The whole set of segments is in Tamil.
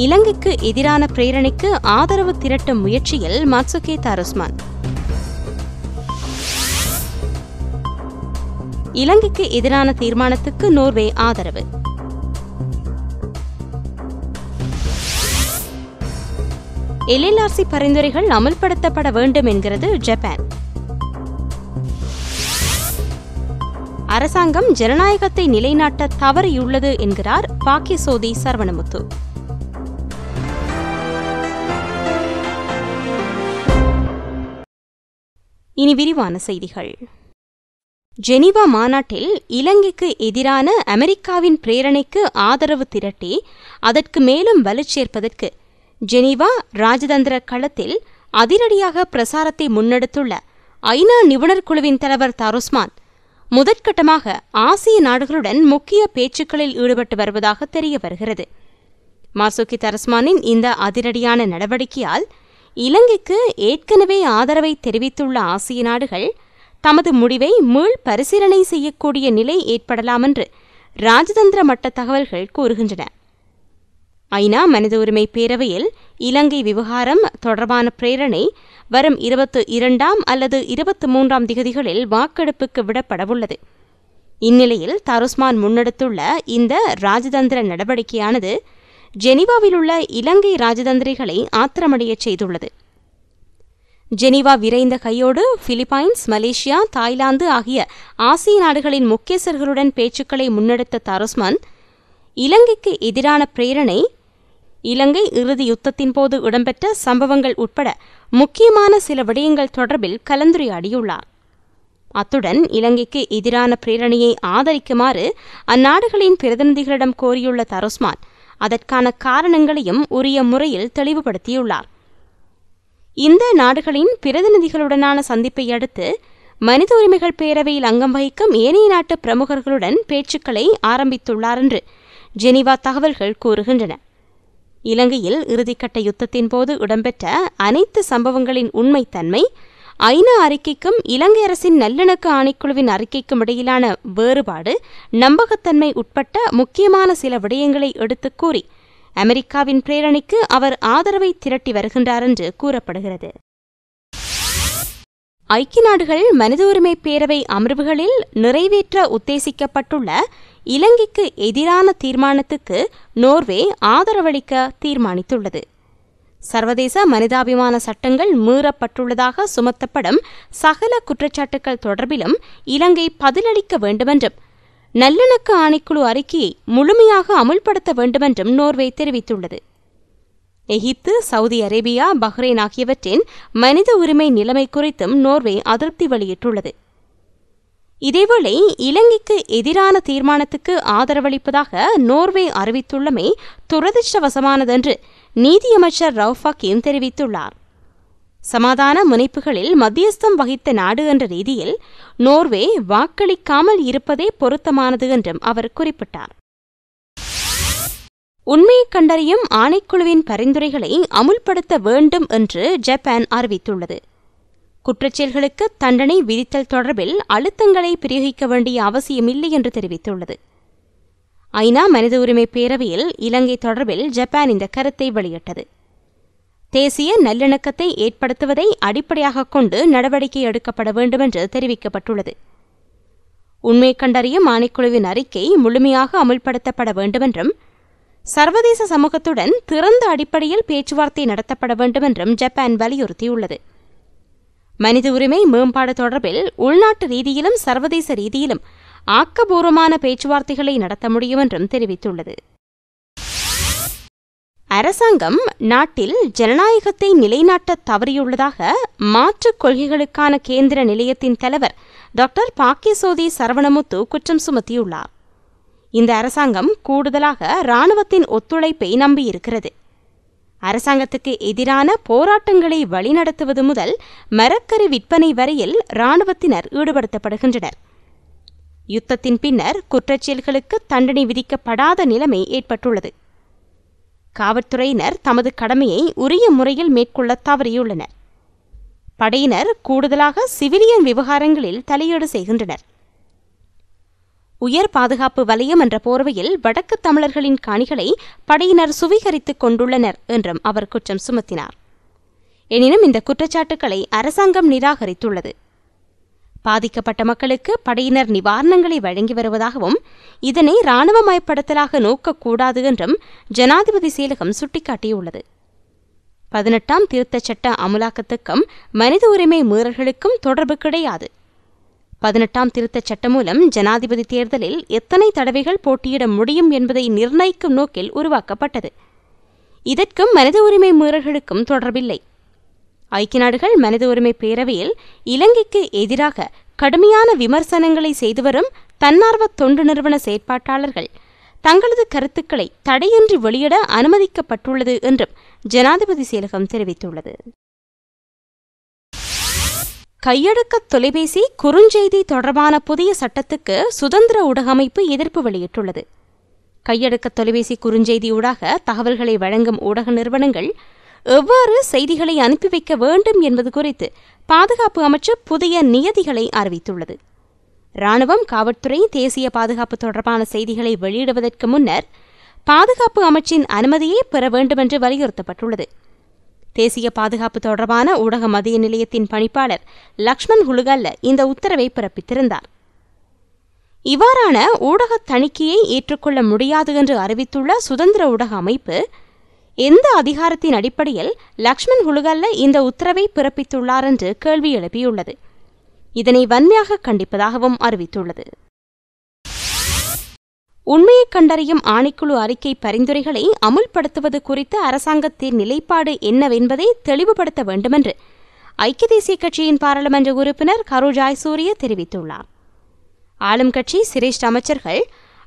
இலங்கைக்கு எதிரான பிரேரணைக்கு ஆதரவு திரட்டும் முயற்சியில் மாட்சுகே தாருஸ்மான். இலங்கைக்கு எதிரான தீர்மானத்துக்கு நோர்வே ஆதரவு. LLRC பரிந்துரைகள் அமல்படுத்தப்பட வேண்டும் என்கிறது ஜப்பான். அரசாங்கம் ஜனநாயகத்தை நிலைநாட்ட தவறியுள்ளது என்கிறார் பாக்கியசோதி சரவணமுத்து. இனி விரிவான செய்திகள். ஜெனீவா மாநாட்டில் இலங்கைக்கு எதிரான அமெரிக்காவின் பிரேரணைக்கு ஆதரவு திரட்டி அதற்கு மேலும் வலுச்சேர்ப்பதற்கு ஜெனீவா ராஜதந்திர களத்தில் அதிரடியாக பிரசாரத்தை முன்னெடுத்துள்ள ஐநா நிபுணர் குழுவின் தலைவர் தாருஸ்மான் முதற்கட்டமாக ஆசிய நாடுகளுடன் முக்கிய பேச்சுக்களில் ஈடுபட்டு வருவதாக தெரிய வருகிறது. மாட்சுகே தாருஸ்மானின் இந்த அதிரடியான நடவடிக்கையால் இலங்கைக்கு ஏற்கனவே ஆதரவை தெரிவித்துள்ள ஆசிய நாடுகள் தமது முடிவை மீள் பரிசீலனை செய்யக்கூடிய நிலை ஏற்படலாம் என்று ராஜதந்திர மட்ட தகவல்கள் கூறுகின்றன. ஐநா மனித உரிமை பேரவையில் இலங்கை விவகாரம் தொடர்பான பிரேரணை வரும் 22 அல்லது 23 திகதிகளில் வாக்கெடுப்புக்கு விடப்படவுள்ளது. இந்நிலையில் தாருஸ்மான் முன்னெடுத்துள்ள இந்த ராஜதந்திர நடவடிக்கையானது ஜெனீவாவில் உள்ள இலங்கை ராஜதந்திரிகளை ஆத்திரமடையச் செய்துள்ளது. ஜெனீவா விரைந்த கையோடு பிலிப்பைன்ஸ், மலேசியா, தாய்லாந்து ஆகிய ஆசிய நாடுகளின் முக்கியஸ்தர்களுடன் பேச்சுக்களை முன்னெடுத்த தாருஸ்மான் இலங்கைக்கு எதிரான பிரேரணை, இலங்கை இறுதி யுத்தத்தின் போது இடம்பெற்ற சம்பவங்கள் உட்பட முக்கியமான சில விடயங்கள் தொடர்பில் கலந்துரையாடியுள்ளார். அத்துடன் இலங்கைக்கு எதிரான பிரேரணையை ஆதரிக்குமாறு அந்நாடுகளின் பிரதிநிதிகளிடம் கோரியுள்ள தாருஸ்மான் அதற்கான காரணங்களையும் உரிய முறையில் தெளிவுபடுத்தியுள்ளார். இந்த நாடுகளின் பிரதிநிதிகளுடனான சந்திப்பை அடுத்து மனித உரிமைகள் பேரவையில் அங்கம் வகிக்கும் ஏனைய நாட்டு பிரமுகர்களுடன் பேச்சுக்களை ஆரம்பித்துள்ளார் என்று ஜெனீவா தகவல்கள் கூறுகின்றன. இலங்கையில் இறுதிக்கட்ட யுத்தத்தின் போது இடம்பெற்ற அனைத்து சம்பவங்களின் உண்மைத்தன்மை, ஐநா அறிக்கைக்கும் இலங்கை அரசின் நல்லிணக்க ஆணைக்குழுவின் அறிக்கைக்கும் இடையிலான வேறுபாடு, நம்பகத்தன்மை உட்பட்ட முக்கியமான சில விடயங்களை எடுத்துக் கூறி அமெரிக்காவின் பிரேரணைக்கு அவர் ஆதரவை திரட்டி வருகின்றார் என்று கூறப்படுகிறது. ஐக்கிய நாடுகள் மனித உரிமை பேரவை அமர்வுகளில் நிறைவேற்ற உத்தேசிக்கப்பட்டுள்ள இலங்கைக்கு எதிரான தீர்மானத்துக்கு நோர்வே ஆதரவளிக்க தீர்மானித்துள்ளது. சர்வதேச மனிதாபிமான சட்டங்கள் மீறப்பட்டுள்ளதாக சுமத்தப்படும் சகல குற்றச்சாட்டுகள் தொடர்பிலும் இலங்கை பதிலளிக்க வேண்டுமென்றும் நல்லிணக்க ஆணைக்குழு அறிக்கையை முழுமையாக அமுல்படுத்த வேண்டுமென்றும் நோர்வே தெரிவித்துள்ளது. எகிப்து, சவுதி அரேபியா, பஹ்ரைன் ஆகியவற்றின் மனித உரிமை நிலைமை குறித்தும் நோர்வே அதிருப்தி வெளியிட்டுள்ளது. இதேவேளை இலங்கைக்கு எதிரான தீர்மானத்துக்கு ஆதரவளிப்பதாக நோர்வே அறிவித்துள்ளமை துரதிருஷ்டவசமானதென்று நீதியமைச்சர் ரவுஃப் ஹக்கீம் தெரிவித்துள்ளார். சமாதான முனைப்புகளில் மத்தியஸ்தம் வகித்த நாடு என்ற ரீதியில் நோர்வே வாக்களிக்காமல் இருப்பதே பொருத்தமானது என்றும் அவர் குறிப்பிட்டார். உண்மையை கண்டறியும் ஆணைக்குழுவின் பரிந்துரைகளை அமுல்படுத்த வேண்டும் என்று ஜப்பான் அறிவித்துள்ளது. குற்றச்செயல்களுக்கு தண்டனை விதித்தல் தொடர்பில் அழுத்தங்களை பிரயோகிக்க வேண்டிய அவசியமில்லை என்று தெரிவித்துள்ளது. ஐநா மனித உரிமை பேரவையில் இலங்கை தொடர்பில் ஜப்பான் இந்த கருத்தை வெளியிட்டது. தேசிய நல்லிணக்கத்தை ஏற்படுத்துவதை அடிப்படையாக கொண்டு நடவடிக்கை எடுக்கப்பட வேண்டும் என்று தெரிவிக்கப்பட்டுள்ளது. உண்மை கண்டறியும் ஆணைக்குழுவின் அறிக்கை முழுமையாக அமுல்படுத்தப்பட வேண்டுமென்றும் சர்வதேச சமூகத்துடன் திறந்த அடிப்படையில் பேச்சுவார்த்தை நடத்தப்பட வேண்டுமென்றும் ஜப்பான் வலியுறுத்தியுள்ளது. மனித உரிமை மேம்பாடு தொடர்பில் உள்நாட்டு ரீதியிலும் சர்வதேச ரீதியிலும் ஆக்கபூர்வமான பேச்சுவார்த்தைகளை நடத்த முடியும் என்றும் தெரிவித்துள்ளது. அரசாங்கம் நாட்டில் ஜனநாயகத்தை நிலைநாட்ட தவறியுள்ளதாக மாற்றுக் கொள்கைகளுக்கான கேந்திர நிலையத்தின் தலைவர் டாக்டர் பாக்கியசோதி சரவணமுத்து குற்றம் சுமத்தியுள்ளார். இந்த அரசாங்கம் கூடுதலாக இராணுவத்தின் ஒத்துழைப்பை நம்பியிருக்கிறது. அரசாங்கத்துக்கு எதிரான போராட்டங்களை வழிநடத்துவது முதல் மரக்கறி விற்பனை வரையில் இராணுவத்தினர் ஈடுபடுத்தப்படுகின்றனர். யுத்தத்தின் பின்னர் குற்றச்செயல்களுக்கு தண்டனை விதிக்கப்படாத நிலைமை ஏற்பட்டுள்ளது. காவல்துறையினர் தமது கடமையை உரிய முறையில் மேற்கொள்ள தவறியுள்ளனர். படையினர் கூடுதலாக சிவிலியன் விவகாரங்களில் தலையீடு செய்கின்றனர். உயர் பாதுகாப்பு வலயம் என்ற போர்வையில் வடக்கு தமிழர்களின் காணிகளை படையினர் சுவீகரித்துக் கொண்டுள்ளனர் என்றும் அவர் குற்றம் சுமத்தினார். எனினும் இந்த குற்றச்சாட்டுக்களை அரசாங்கம் நிராகரித்துள்ளது. பாதிக்கப்பட்ட மக்களுக்கு படையினர் நிவாரணங்களை வழங்கி வருவதாகவும் இதனை இராணுவமயப்படுத்தலாக நோக்கக்கூடாது என்றும் ஜனாதிபதி செயலகம் சுட்டிக்காட்டியுள்ளது. 18ஆம் திருத்தச் சட்ட அமுலாக்கத்துக்கும் மனித உரிமை மீறல்களுக்கும் தொடர்பு கிடையாது. 18ஆம் திருத்தச் சட்டம் மூலம் ஜனாதிபதி தேர்தலில் எத்தனை தடவைகள் போட்டியிட முடியும் என்பதை நிர்ணயிக்கும் நோக்கில் உருவாக்கப்பட்டது. இதற்கும் மனித உரிமை மீறல்களுக்கும் தொடர்பில்லை. ஐக்கிய நாடுகள் மனித உரிமை பேரவையில் இலங்கைக்கு எதிராக கடுமையான விமர்சனங்களை செய்து வரும் தன்னார்வ தொண்டு நிறுவன செயற்பாட்டாளர்கள் தங்களது கருத்துக்களை தடையின்றி வெளியிட அனுமதிக்கப்பட்டுள்ளது என்றும் ஜனாதிபதி செயலகம் தெரிவித்துள்ளது. கையடக்க தொலைபேசி குறுஞ்செய்தி தொடர்பான புதிய சட்டத்துக்கு சுதந்திர ஊடக அமைப்பு எதிர்ப்பு வெளியிட்டுள்ளது. கையடக்க தொலைபேசி குறுஞ்செய்தி ஊடாக தகவல்களை வழங்கும் ஊடக நிறுவனங்கள் எவ்வாறு செய்திகளை அனுப்பி வைக்க வேண்டும் என்பது குறித்து பாதுகாப்பு அமைச்சு புதிய நியதிகளை அறிவித்துள்ளது. இராணுவம், காவல்துறை, தேசிய பாதுகாப்பு தொடர்பான செய்திகளை வெளியிடுவதற்கு முன்னர் பாதுகாப்பு அமைச்சின் அனுமதியை பெற வேண்டுமென்று வலியுறுத்தப்பட்டுள்ளது. தேசிய பாதுகாப்பு தொடர்பான ஊடக மத்திய நிலையத்தின் பணிப்பாளர் லக்ஷ்மண் ஹுலுகல்ல இந்த உத்தரவை பிறப்பித்திருந்தார். இவ்வாறான ஊடக தணிக்கையை ஏற்றுக்கொள்ள முடியாது என்று அறிவித்துள்ள சுதந்திர ஊடக அமைப்பு எந்த அதிகாரத்தின் அடிப்படையில் லக்ஷ்மண் ஹுலுகல்ல இந்த உத்தரவை பிறப்பித்துள்ளார் என்று கேள்வி எழுப்பியுள்ளது. இதனை வன்மையாக கண்டிப்பதாகவும் அறிவித்துள்ளது. உண்மையை கண்டறியும் ஆணைக்குழு அறிக்கை பரிந்துரைகளை அமுல்படுத்துவது குறித்த அரசாங்கத்தின் நிலைப்பாடு என்னவென்பதை தெளிவுபடுத்த வேண்டுமென்று ஐக்கிய தேசிய கட்சியின் பாராளுமன்ற உறுப்பினர் கரு ஜாய்சூரிய தெரிவித்துள்ளார். ஆளும் கட்சி சிரேஷ்ட அமைச்சர்கள்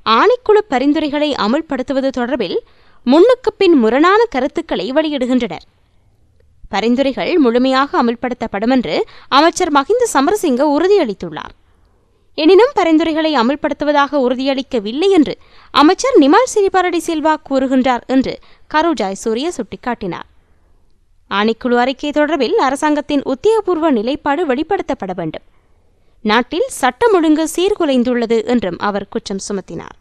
ஆணைக்குழு பரிந்துரைகளை அமுல்படுத்துவது தொடர்பில் முன்னுக்கு பின் முரணான கருத்துக்களை வெளியிடுகின்றனர். பரிந்துரைகள் முழுமையாக அமுல்படுத்தப்படும் என்று அமைச்சர் மஹிந்த சமரசிங்க உறுதியளித்துள்ளார். எனினும் பரிந்துரைகளை அமுல்படுத்துவதாக உறுதியளிக்கவில்லை என்று அமைச்சர் நிமால் சிறிபாரடி சில்வா கூறுகின்றார் என்று கரு ஜாய்சூரிய சுட்டிக்காட்டினார். ஆணைக்குழு அறிக்கை தொடர்பில் அரசாங்கத்தின் உத்தியோகபூர்வ நிலைப்பாடு வெளிப்படுத்தப்பட வேண்டும். நாட்டில் சட்டம் ஒழுங்கு சீர்குலைந்துள்ளது என்றும் அவர் குற்றம் சுமத்தினார்.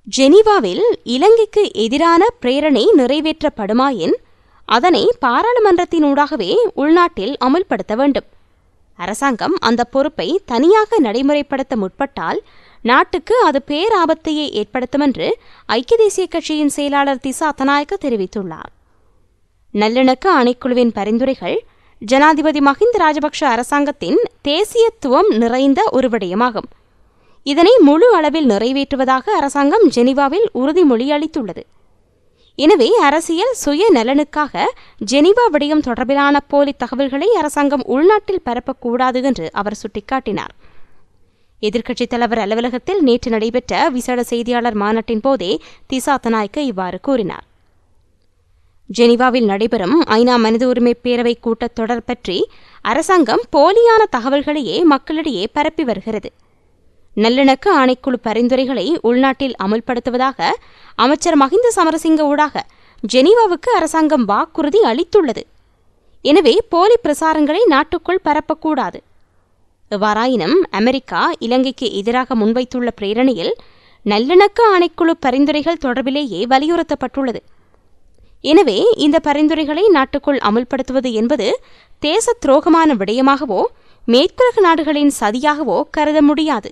ஜெனீவாவில் இலங்கைக்கு எதிரான பிரேரணை நிறைவேற்றப்படுமாயின் அதனை பாராளுமன்றத்தினூடாகவே உள்நாட்டில் அமுல்படுத்த வேண்டும். அரசாங்கம் அந்த பொறுப்பை தனியாக நடைமுறைப்படுத்த முற்பட்டால் நாட்டுக்கு அது பேராபத்தையே ஏற்படுத்தும் என்று ஐக்கிய தேசிய கட்சியின் செயலாளர் திசா அத்தநாயக்க தெரிவித்துள்ளார். நல்லிணக்க ஆணைக்குழுவின் பரிந்துரைகள் ஜனாதிபதி மஹிந்த ராஜபக்ஷ அரசாங்கத்தின் தேசியத்துவம் நிறைந்த ஒரு விடயமாகும். இதனை முழு அளவில் நிறைவேற்றுவதாக அரசாங்கம் ஜெனீவாவில் உறுதிமொழி அளித்துள்ளது. எனவே அரசியல் சுய நலனுக்காக ஜெனீவா விடயம் தொடர்பிலான போலி தகவல்களை அரசாங்கம் உள்நாட்டில் பரப்பக்கூடாது என்று அவர் சுட்டிக்காட்டினார். எதிர்க்கட்சித் தலைவர் அலுவலகத்தில் நேற்று நடைபெற்ற விசேட செய்தியாளர் மாநாட்டின் போதே திசா அத்தநாயக்க இவ்வாறு கூறினார். ஜெனீவாவில் நடைபெறும் ஐநா மனித உரிமை பேரவை கூட்டத்தொடர் பற்றி அரசாங்கம் போலியான தகவல்களையே மக்களிடையே பரப்பி வருகிறது. நல்லிணக்க ஆணைக்குழு பரிந்துரைகளை உள்நாட்டில் அமுல்படுத்துவதாக அமைச்சர் மஹிந்த சமரசிங்க ஊடாக ஜெனீவாவுக்கு அரசாங்கம் வாக்குறுதி அளித்துள்ளது. எனவே போலி பிரசாரங்களை நாட்டுக்குள் பரப்பக்கூடாது. எவ்வாறாயினும் அமெரிக்கா இலங்கைக்கு எதிராக முன்வைத்துள்ள பிரேரணையில் நல்லிணக்க ஆணைக்குழு பரிந்துரைகள் தொடர்பிலேயே வலியுறுத்தப்பட்டுள்ளது. எனவே இந்த பரிந்துரைகளை நாட்டுக்குள் அமுல்படுத்துவது என்பது தேச துரோகமான விடயமாகவோ மேற்குலக நாடுகளின் சதியாகவோ கருத முடியாது.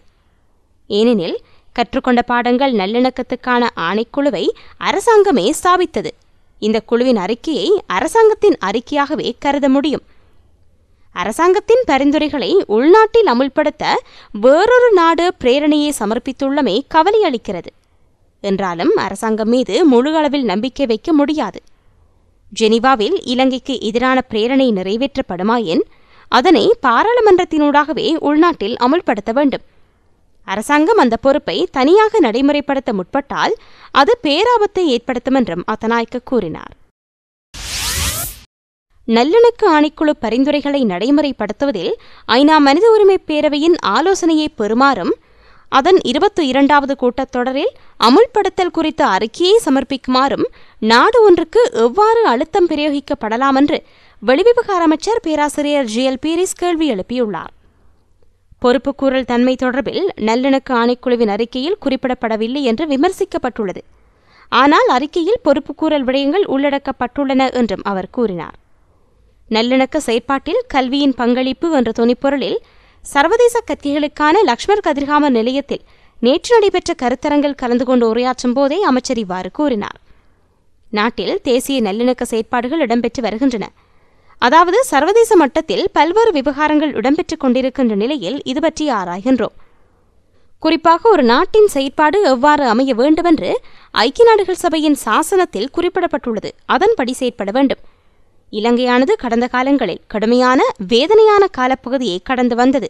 ஏனெனில் கற்றுக்கொண்ட பாடங்கள் நல்லிணக்கத்துக்கான ஆணைக்குழுவை அரசாங்கமே ஸ்தாபித்தது. இந்த குழுவின் அறிக்கையை அரசாங்கத்தின் அறிக்கையாகவே கருத முடியும். அரசாங்கத்தின் பரிந்துரைகளை உள்நாட்டில் அமுல்படுத்த வேறொரு நாடு பிரேரணையை சமர்ப்பித்துள்ளமை கவலை அளிக்கிறது. என்றாலும் அரசாங்கம் மீது முழு அளவில் நம்பிக்கை வைக்க முடியாது. ஜெனீவாவில் இலங்கைக்கு எதிரான பிரேரணை நிறைவேற்றப்படுமாயின் அதனை பாராளுமன்றத்தினூடாகவே உள்நாட்டில் அமுல்படுத்த வேண்டும். அரசாங்கம் அந்த பொறுப்பை தனியாக நடைமுறைப்படுத்த முற்பட்டால் அது பேராபத்தை ஏற்படுத்தும் என்றும் அத்தநாயக்க கூறினார். நல்லிணக்க ஆணைக்குழு பரிந்துரைகளை நடைமுறைப்படுத்துவதில் ஐநா மனித உரிமை பேரவையின் ஆலோசனையை பெறுமாறும் அதன் 22வது கூட்டத்தொடரில் அமுல்படுத்தல் குறித்த அறிக்கையை சமர்ப்பிக்குமாறும் நாடு ஒன்றுக்கு எவ்வாறு அழுத்தம் பிரயோகிக்கப்படலாம் என்று வெளிவிவகார அமைச்சர் பேராசிரியர் ஜிஎல் பீரிஸ் கேள்வி எழுப்பியுள்ளார். பொறுப்புக்கூறல் தன்மை தொடர்பில் நல்லிணக்க ஆணைக்குழுவின் அறிக்கையில் குறிப்பிடப்படவில்லை என்று விமர்சிக்கப்பட்டுள்ளது. ஆனால் அறிக்கையில் பொறுப்புக்கூறல் விடயங்கள் உள்ளடக்கப்பட்டுள்ளன என்றும் அவர் கூறினார். நல்லிணக்க செயற்பாட்டில் கல்வியின் பங்களிப்பு என்ற துணிப்பொருளில் சர்வதேச கட்சிகளுக்கான லக்ஷ்மர் கதிர்காம நிலையத்தில் நேற்று நடைபெற்ற கருத்தரங்கில் கலந்து கொண்டு உரையாற்றும் போதே அமைச்சர் இவ்வாறு கூறினார். நாட்டில் தேசிய நல்லிணக்க செயற்பாடுகள் இடம்பெற்று வருகின்றன. அதாவது சர்வதேச மட்டத்தில் பல்வேறு விவகாரங்கள் இடம்பெற்றுக் கொண்டிருக்கின்ற நிலையில் இது பற்றி ஆராய்கின்றோம். குறிப்பாக ஒரு நாட்டின் செயற்பாடு எவ்வாறு அமைய வேண்டுமென்று ஐக்கிய நாடுகள் சபையின் சாசனத்தில் குறிப்பிடப்பட்டுள்ளது. அதன்படி செயற்பட வேண்டும். இலங்கையானது கடந்த காலங்களில் கடுமையான வேதனையான காலப்பகுதியை கடந்து வந்தது.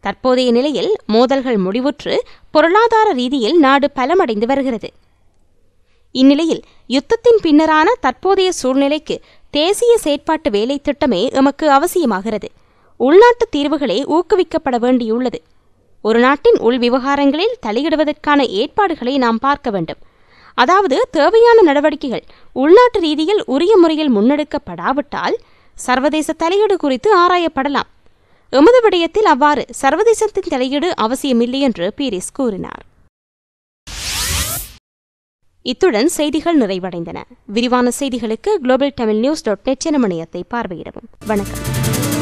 தற்போதைய நிலையில் மோதல்கள் முடிவுற்று பொருளாதார ரீதியில் நாடு பலமடைந்து வருகிறது. இந்நிலையில் யுத்தத்தின் பின்னரான தற்போதைய சூழ்நிலைக்கு தேசிய செயற்பாட்டு வேலை திட்டமே எமக்கு அவசியமாகிறது. உள்நாட்டு தீர்வுகளே ஊக்குவிக்கப்பட வேண்டியுள்ளது. ஒரு நாட்டின் உள் விவகாரங்களில் தலையிடுவதற்கான ஏற்பாடுகளை நாம் பார்க்க வேண்டும். அதாவது தேவையான நடவடிக்கைகள் உள்நாட்டு ரீதியில் உரிய முறையில் முன்னெடுக்கப்படாவிட்டால் சர்வதேச தலையீடு குறித்து ஆராயப்படலாம். எமது விடயத்தில் அவ்வாறு சர்வதேசத்தின் தலையீடு அவசியமில்லை என்று பீரிஸ் கூறினார். இத்துடன் செய்திகள் நிறைவடைந்தன. விரிவான செய்திகளுக்கு globaltamilnews.net என இணையத்தை பார்வையிடவும். வணக்கம்.